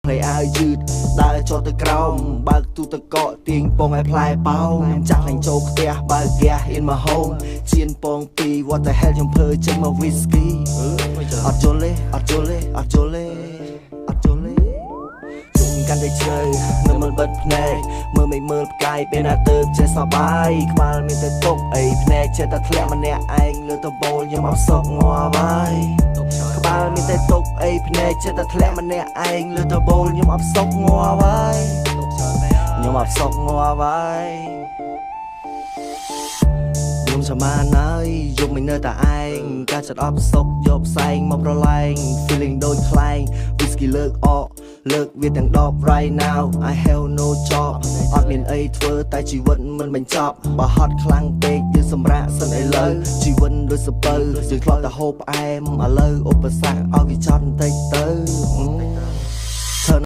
play ឲ្យយឺតដើរចុះទៅក្រោមបើកទូទឹកកកទាញពងឲ្យផ្លែប៉ោងចាក់លេងចូលផ្ទះបើក gas in my home ជៀនពងពី what the hell ខ្ញុំធ្វើចេញមក whisky អត់យល់ទេអត់យល់ទេអត់យល់ទេអត់យល់ទេជុំកាន់តែជ្រៅនៅមិនបិទភ្នែកមើលមិនមើលផ្កាយពេលណាទៅចេះសប្បាយក្បាលមានតែទុកអីភ្នែកចេះតែធ្លាក់ម្នាក់ឯងលើតបូលខ្ញុំអត់សក់ងាប់ហើយក្បាលមានតែទុកអីភ្នែកចេះតែធ្លាក់ម្នាក់ឯងលើតបូលខ្ញុំអត់សក់ងាប់ហើយខ្ញុំអត់សក់ងាប់ហើយខ្ញុំសមានហើយយប់មិននៅតែឯងការចិត្តអបសុកយកផ្សែងមកប្រឡែង feeling ដូចខ្លែង whisky លើកអកលើកវាទាំងដប right now I have no job អត់មានអីធ្វើតែជីវិតមិនបញ្ចប់បើហត់ខ្លាំងពេកយើងសម្រាកសិនឥឡូវជីវិតដូចសពៅយើងធ្លាប់តែហូបផ្អែមឥឡូវឧបសគ្គឲ្យវាចត់បន្តិចទៅ